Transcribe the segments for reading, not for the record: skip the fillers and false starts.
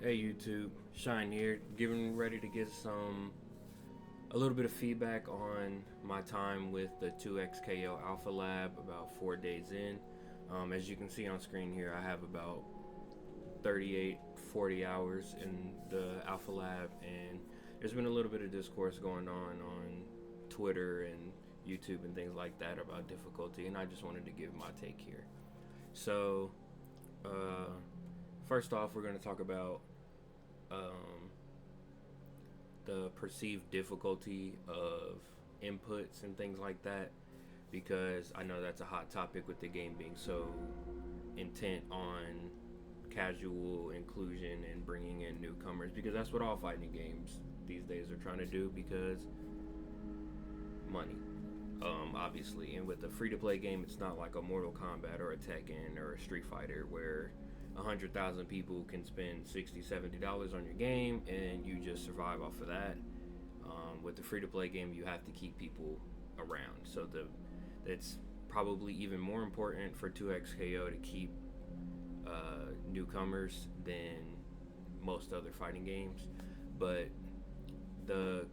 Hey YouTube, Shine here, getting ready to get a little bit of feedback on my time with the 2XKO Alpha Lab about 4 days in. As you can see on screen here, I have about 38, 40 hours in the Alpha Lab, and there's been a little bit of discourse going on Twitter and YouTube and things like that about difficulty, and I just wanted to give my take here. So, uh, first off, we're going to talk about um, the perceived difficulty of inputs and things like that, because I know that's a hot topic with the game being so intent on casual inclusion and bringing in newcomers, because that's what all fighting games these days are trying to do, because money, obviously. And with a free to play game, it's not like a Mortal Kombat or a Tekken or a Street Fighter where 100,000 people can spend $60, $70 on your game and you just survive off of that. With the free to play game, you have to keep people around. So it's probably even more important for 2XKO to keep newcomers than most other fighting games. But the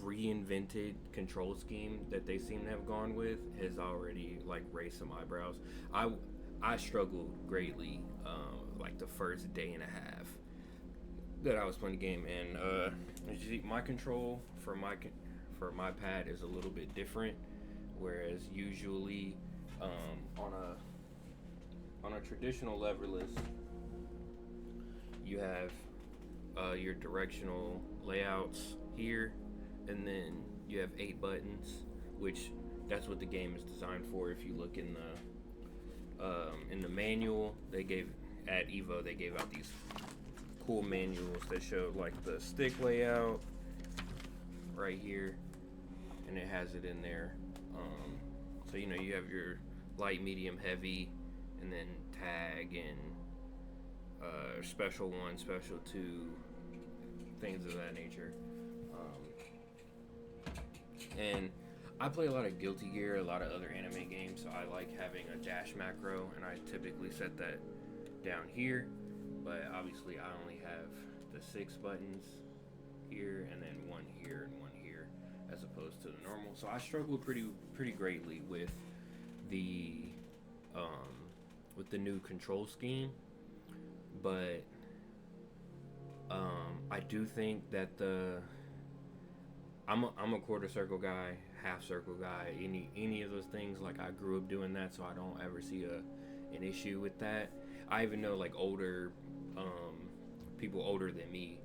reinvented control scheme that they seem to have gone with has already like raised some eyebrows. I struggled greatly, like the first day and a half that I was playing the game, and as you see, my control for my pad is a little bit different. Whereas usually, on a traditional leverless, you have your directional layouts here, and then you have 8 buttons, which that's what the game is designed for. If you look in the manual they gave at Evo, they gave out these cool manuals that showed like the stick layout right here, and it has it in there. So you have your light, medium, heavy, and then tag and special 1, special 2, things of that nature. And I play a lot of Guilty Gear, a lot of other anime games, so I like having a dash macro, and I typically set that down here. But obviously, I only have the 6 buttons here, and then 1 here and 1 here, as opposed to the normal. So I struggled pretty greatly with the new control scheme. But I do think that I'm a quarter circle guy, half circle guy, any of those things. Like, I grew up doing that, so I don't ever see an issue with that. I even know like older people older than me,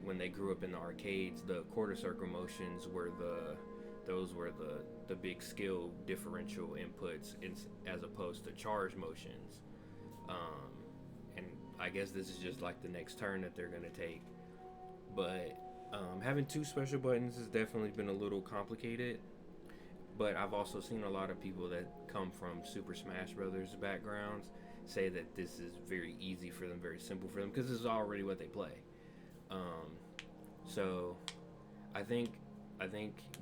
when they grew up in the arcades, the quarter circle motions were the big skill differential inputs, as opposed to charge motions. And I guess this is just like the next turn that they're gonna take. But having 2 special buttons has definitely been a little complicated. But I've also seen a lot of people that come from Super Smash Brothers backgrounds say that this is very easy for them, very simple for them, because this is already what they play. So I think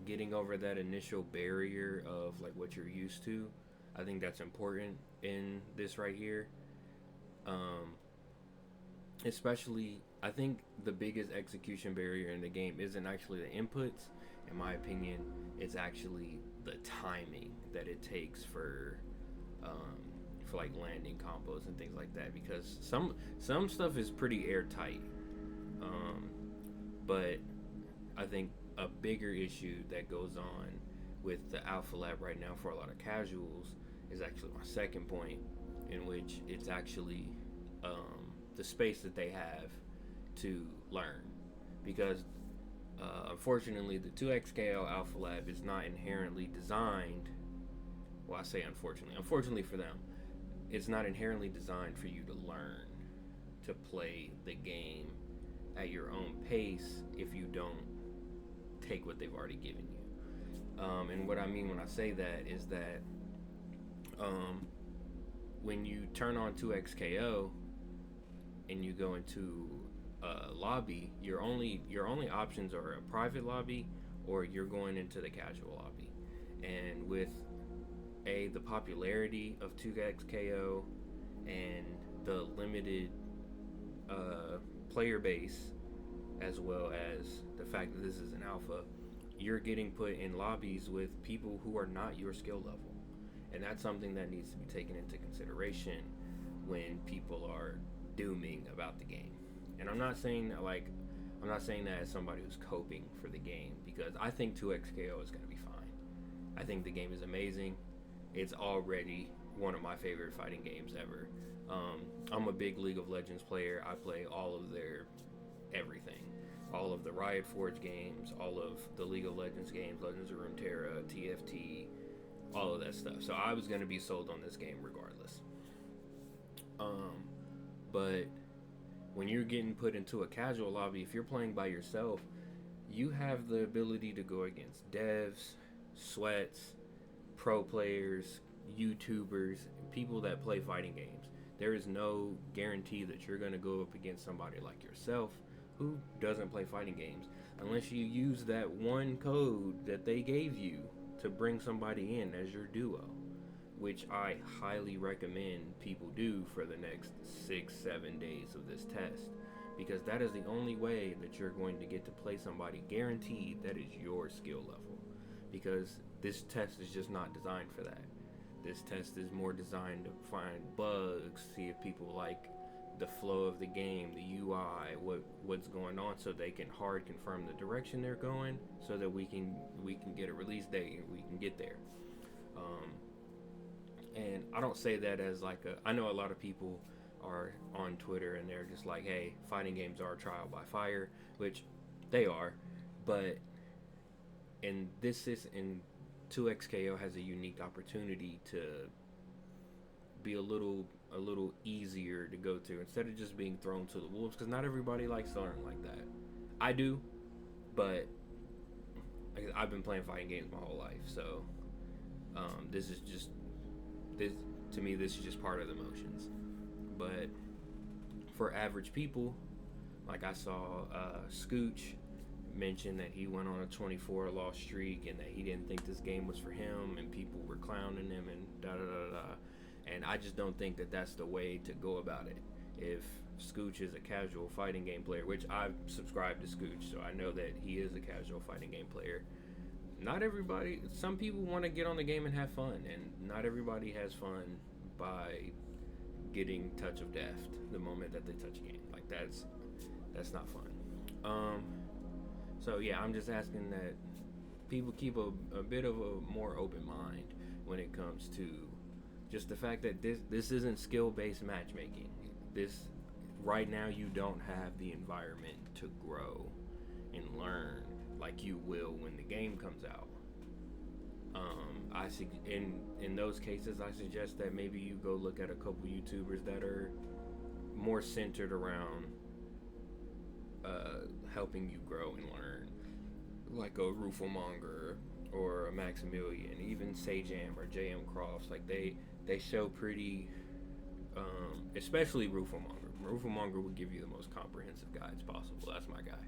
getting over that initial barrier of like what you're used to, I think that's important in this right here. Especially, I think the biggest execution barrier in the game isn't actually the inputs. In my opinion, it's actually the timing that it takes for like landing combos and things like that. Because some stuff is pretty airtight, but I think a bigger issue that goes on with the Alpha Lab right now for a lot of casuals is actually my second point, in which it's actually the space that they have to learn. Because unfortunately, the 2XKO Alpha Lab is not inherently designed. Well, I say unfortunately for them, it's not inherently designed for you to learn to play the game at your own pace if you don't take what they've already given you. And what I mean when I say that is that when you turn on 2XKO and you go into a lobby, your only options are a private lobby, or you're going into the casual lobby. And with the popularity of 2XKO and the limited player base, as well as the fact that this is an alpha, you're getting put in lobbies with people who are not your skill level. And that's something that needs to be taken into consideration when people are dooming about the game. And I'm not saying that as somebody who's coping for the game, because I think 2XKO is going to be fine. I think the game is amazing. It's already one of my favorite fighting games ever. I'm a big League of Legends player. I play all of their everything, all of the Riot Forge games, all of the League of Legends games, Legends of Runeterra, TFT, all of that stuff. So I was going to be sold on this game regardless. But when you're getting put into a casual lobby, if you're playing by yourself, you have the ability to go against devs, sweats, pro players, YouTubers, people that play fighting games. There is no guarantee that you're going to go up against somebody like yourself who doesn't play fighting games unless you use that one code that they gave you to bring somebody in as your duo, which I highly recommend people do for the next 6-7 days of this test, because that is the only way that you're going to get to play somebody guaranteed that is your skill level, because this test is just not designed for that. This test is more designed to find bugs, see if people like the flow of the game, the UI, what's going on, so they can hard confirm the direction they're going, so that we can get a release date and we can get there. And I don't say that as like I know a lot of people are on Twitter and they're just like, hey, fighting games are trial by fire, which they are, but in 2XKO has a unique opportunity to be a little easier to go to instead of just being thrown to the wolves, because not everybody likes to learn like that. I do, but I've been playing fighting games my whole life, so this to me this is just part of the motions. But for average people, like I saw Scooch mention that he went on a 24 loss streak and that he didn't think this game was for him, and people were clowning him and da da da da. And I just don't think that that's the way to go about it. If Scooch is a casual fighting game player, which I've subscribed to Scooch, so I know that he is a casual fighting game player. Not everybody, some people want to get on the game and have fun, and not everybody has fun by getting touch of death the moment that they touch a game. Like that's not fun. So yeah, I'm just asking that people keep a bit of a more open mind when it comes to just the fact that this isn't skill-based matchmaking. This right now you don't have the environment to grow and learn like you will when the game comes out. In those cases, I suggest that maybe you go look at a couple YouTubers that are more centered around helping you grow and learn, like a Rufelmonger or a Maximilian, even Sajam or JM Crofts. Like they show pretty, especially Rufelmonger. Rufelmonger would give you the most comprehensive guides possible. That's my guy.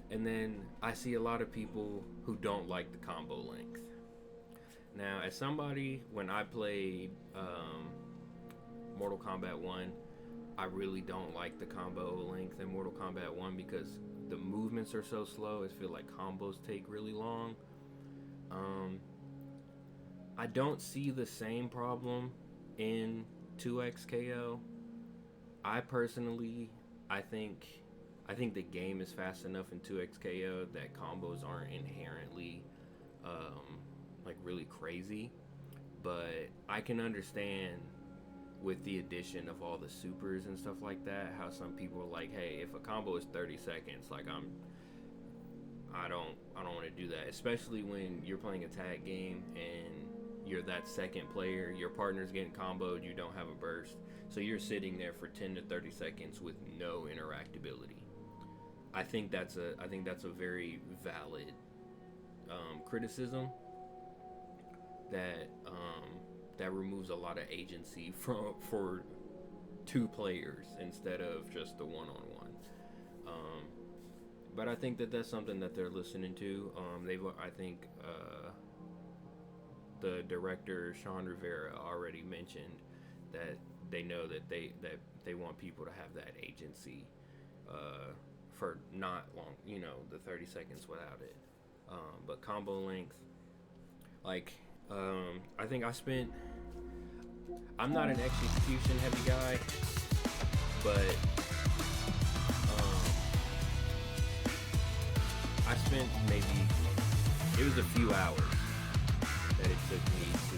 And then I see a lot of people who don't like the combo length. Now, as somebody, when I played Mortal Kombat 1, I really don't like the combo length in Mortal Kombat 1 because the movements are so slow. I feel like combos take really long. I don't see the same problem in 2XKO. I personally, I think the game is fast enough in 2XKO that combos aren't inherently like really crazy, but I can understand with the addition of all the supers and stuff like that how some people are like, hey, if a combo is 30 seconds, like I don't want to do that, especially when you're playing a tag game and you're that second player, your partner's getting comboed, you don't have a burst, so you're sitting there for 10 to 30 seconds with no interactability. I think that's a very valid criticism that removes a lot of agency for two players instead of just the one-on-one. But I think that's something that they're listening to. I think the director Sean Rivera already mentioned that they know that they want people to have that agency uh, for not long, the 30 seconds without it. But combo length, like, I think I'm not an execution heavy guy, but um, I spent maybe, it was a few hours that it took me to.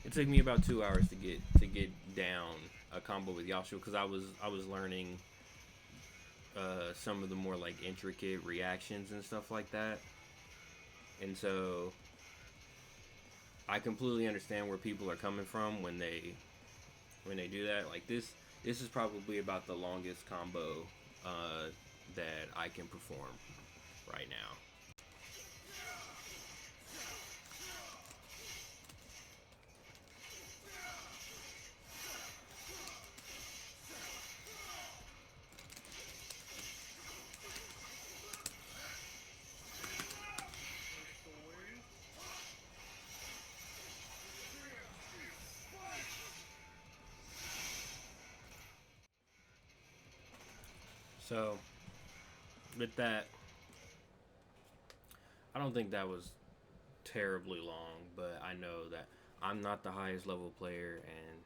It took me about 2 hours to get down a combo with Yasuo because I was learning some of the more like intricate reactions and stuff like that, and so I completely understand where people are coming from when they do that. Like this is probably about the longest combo uh, that I can perform right now. So with that, I don't think that was terribly long, but I know that I'm not the highest level player, and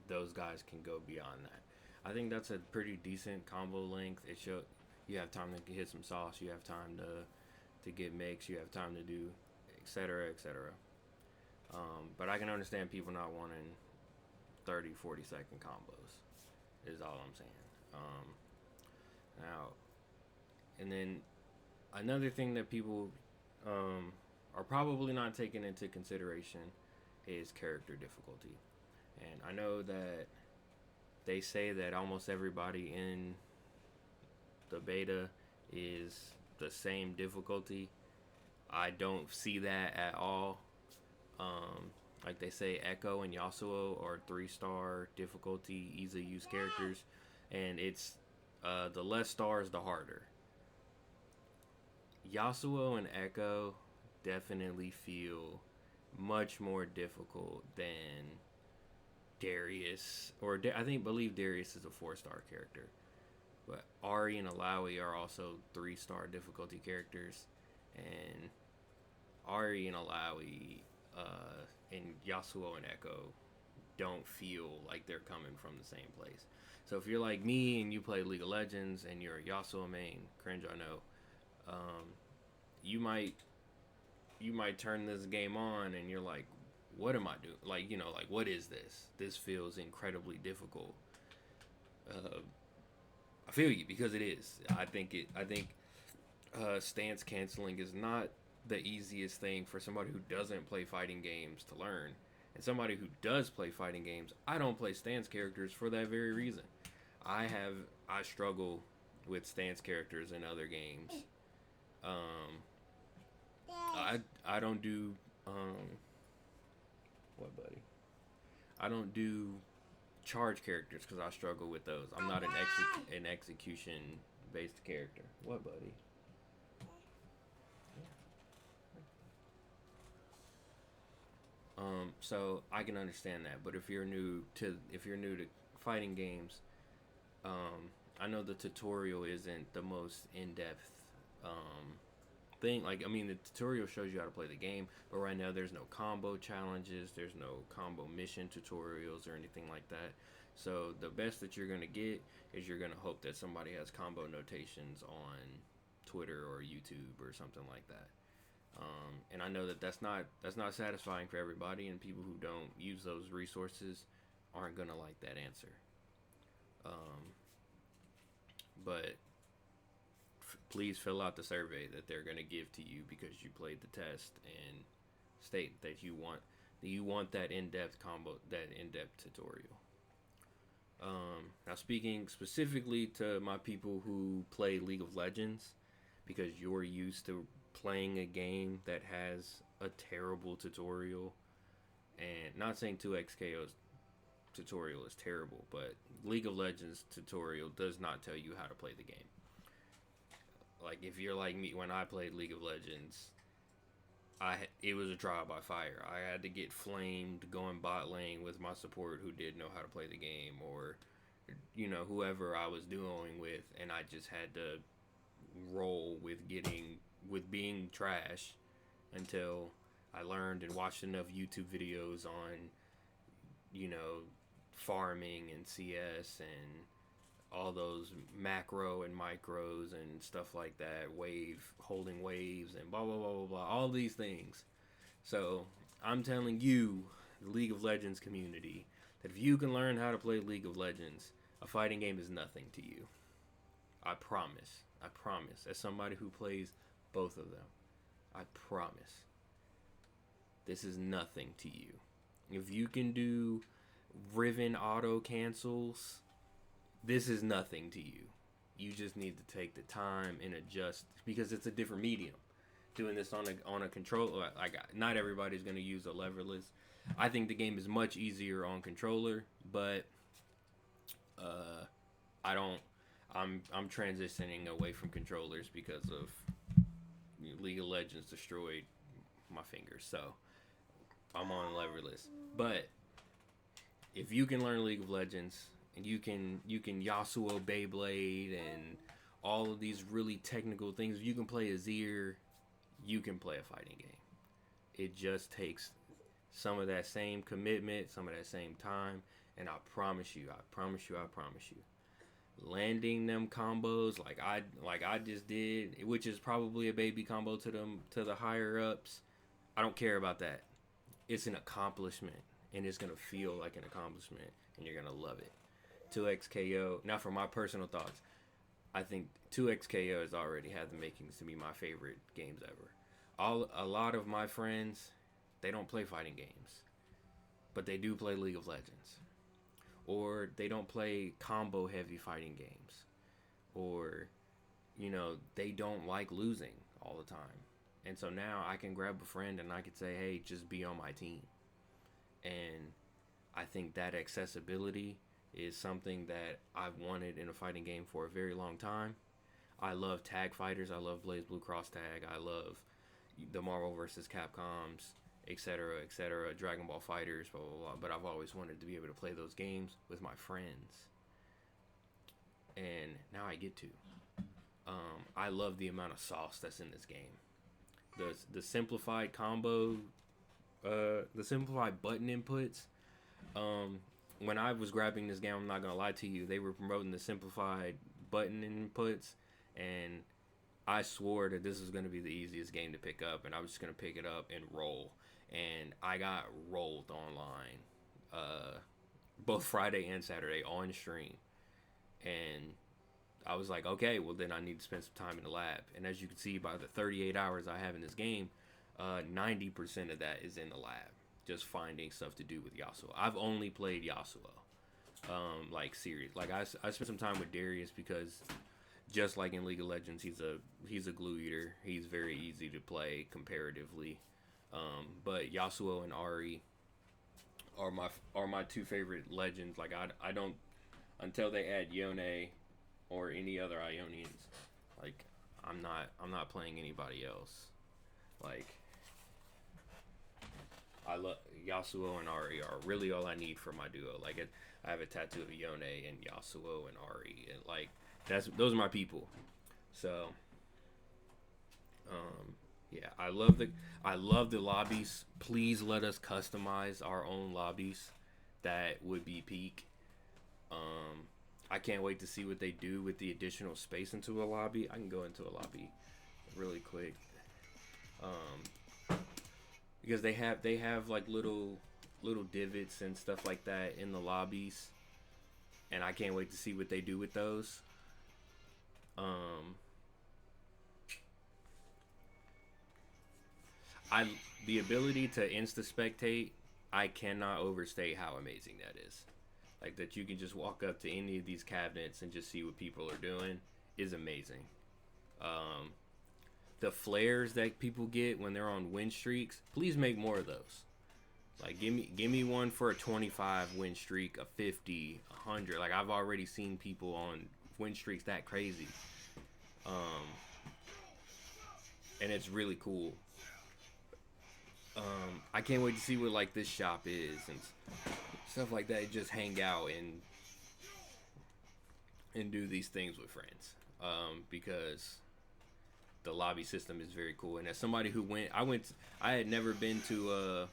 those guys can go beyond that. I think that's a pretty decent combo length. It show you have time to hit some sauce, you have time to get mix, you have time to do etc. etc. But I can understand people not wanting 30, 40-second combos. Is all I'm saying. Now, and then another thing that people um, are probably not taking into consideration is character difficulty. And I know that they say that almost everybody in the beta is the same difficulty. I don't see that at all. Like they say, Echo and Yasuo are 3-star difficulty, easy use characters, and it's the less stars, the harder. Yasuo and Echo definitely feel much more difficult than Darius, or I think believe Darius is a 4-star character, but Ari and Alawi are also 3-star difficulty characters, and Ari and Alawi and Yasuo and Echo don't feel like they're coming from the same place. So if you're like me and you play League of Legends and you're a Yasuo main, cringe I know, um, you might turn this game on and you're like, what am I doing? Like, like, what is this? This feels incredibly difficult. Uh, I feel you because it is. I think stance canceling is not the easiest thing for somebody who doesn't play fighting games to learn. And somebody who does play fighting games, I don't play stance characters for that very reason. I struggle with stance characters in other games. Um, I don't do what buddy? I don't do charge characters because I struggle with those. I'm not an execution based character. What buddy? So I can understand that, but if you're new to fighting games, I know the tutorial isn't the most in depth thing. Like, I mean, the tutorial shows you how to play the game, but right now there's no combo challenges, there's no combo mission tutorials or anything like that. So the best that you're gonna get is you're gonna hope that somebody has combo notations on Twitter or YouTube or something like that. And I know that that's not satisfying for everybody, and people who don't use those resources aren't gonna like that answer. Um, but please fill out the survey that they're gonna give to you because you played the test and state that you want that in-depth tutorial. Now, speaking specifically to my people who play League of Legends, because you're used to playing a game that has a terrible tutorial, and not saying 2XKO's tutorial is terrible, but League of Legends tutorial does not tell you how to play the game. like if you're like me, when I played League of Legends, it was a trial by fire. I had to get flamed going bot lane with my support who did know how to play the game, or whoever I was duoing with, and I just had to roll with being trash until I learned and watched enough YouTube videos on you know farming and CS and all those macro and micros and stuff like that, holding waves and blah blah blah blah blah, all these things. So I'm telling you, the League of Legends community, that if you can learn how to play League of Legends, a fighting game is nothing to you. I promise. I promise. As somebody who plays both of them, I promise. This is nothing to you. If you can do Riven auto cancels, this is nothing to you. You just need to take the time and adjust because it's a different medium. Doing this on a controller, like not everybody's gonna use a leverless. I think the game is much easier on controller, but I don't. I'm transitioning away from controllers because of League of Legends destroyed my fingers, so I'm on leverless. But if you can learn League of Legends and you can Yasuo Beyblade and all of these really technical things, if you can play Azir, you can play a fighting game. It just takes some of that same commitment, some of that same time, and I promise you, landing them combos like I just did, which is probably a baby combo to the higher ups. I don't care about that. It's an accomplishment, and it's gonna feel like an accomplishment, and you're gonna love it. 2XKO. Now, for my personal thoughts, I think 2XKO has already had the makings to be my favorite games ever. A lot of my friends, they don't play fighting games, but they do play League of Legends, or they don't play combo heavy fighting games, or they don't like losing all the time. And so now I can grab a friend and I can say, hey, just be on my team. And I think that accessibility is something that I've wanted in a fighting game for a very long time. I love tag fighters. I love BlazBlue Cross Tag. I love the Marvel vs. Capcoms, etc., etc., Dragon Ball Fighters, blah, blah, blah. But I've always wanted to be able to play those games with my friends. And now I get to. I love the amount of sauce that's in this game. The simplified combo, the simplified button inputs. When I was grabbing this game, I'm not gonna lie to you, they were promoting the simplified button inputs, and I swore that this was gonna be the easiest game to pick up, and I was just gonna pick it up and roll. And I got rolled online, both Friday and Saturday on stream, and I was like, okay, well then I need to spend some time in the lab. And as you can see by the 38 hours I have in this game, 90% of that is in the lab, just finding stuff to do with Yasuo. I've only played Yasuo, like serious. Like I spent some time with Darius because just like in League of Legends, he's a glue eater. He's very easy to play comparatively. But Yasuo and Ahri are my two favorite legends. Like I don't, until they add Yone or any other Ionians, like I'm not playing anybody else. Like I love Yasuo and Ahri are really all I need for my duo. Like I have a tattoo of Yone and Yasuo and Ahri, and like those are my people. So yeah, I love the lobbies. Please let us customize our own lobbies. That would be peak. I can't wait to see what they do with the additional space into a lobby. I can go into a lobby really quick. Because they have like little divots and stuff like that in the lobbies, and I can't wait to see what they do with those. The ability to insta spectate, I cannot overstate how amazing that is. Like that you can just walk up to any of these cabinets and just see what people are doing is amazing. The flares that people get when they're on win streaks, please make more of those. Like give me one for a 25 win streak, a 50, 100. Like I've already seen people on win streaks that crazy. and it's really cool. I can't wait to see what like this shop is and stuff like that. Just hang out and do these things with friends, because the lobby system is very cool. And as somebody who I had never been to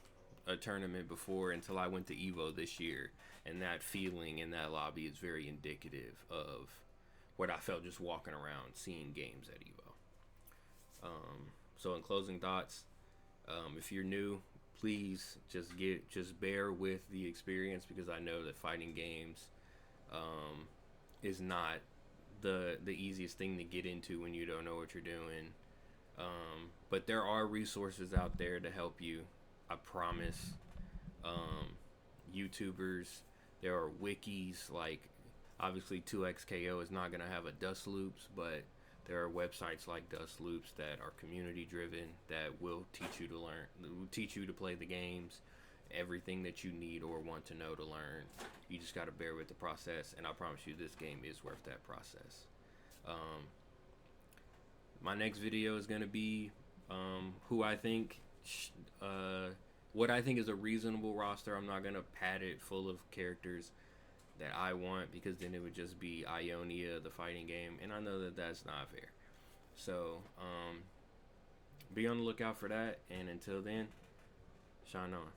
a tournament before until I went to Evo this year, and that feeling in that lobby is very indicative of what I felt just walking around seeing games at Evo. So in closing thoughts, if you're new, please just bear with the experience, because I know that fighting games is not the easiest thing to get into when you don't know what you're doing. But there are resources out there to help you. I promise. YouTubers, there are wikis, like obviously 2XKO is not gonna have a Dust Loops, but there are websites like Dust Loops that are community driven that will teach you to learn, will teach you to play the games, everything that you need or want to know to learn. You just got to bear with the process, and I promise you this game is worth that process. Um, my next video is going to be who I think, uh, what I think is a reasonable roster. I'm not going to pad it full of characters that I want, because then it would just be Ionia, the fighting game, and I know that that's not fair. So, be on the lookout for that, and until then, shine on.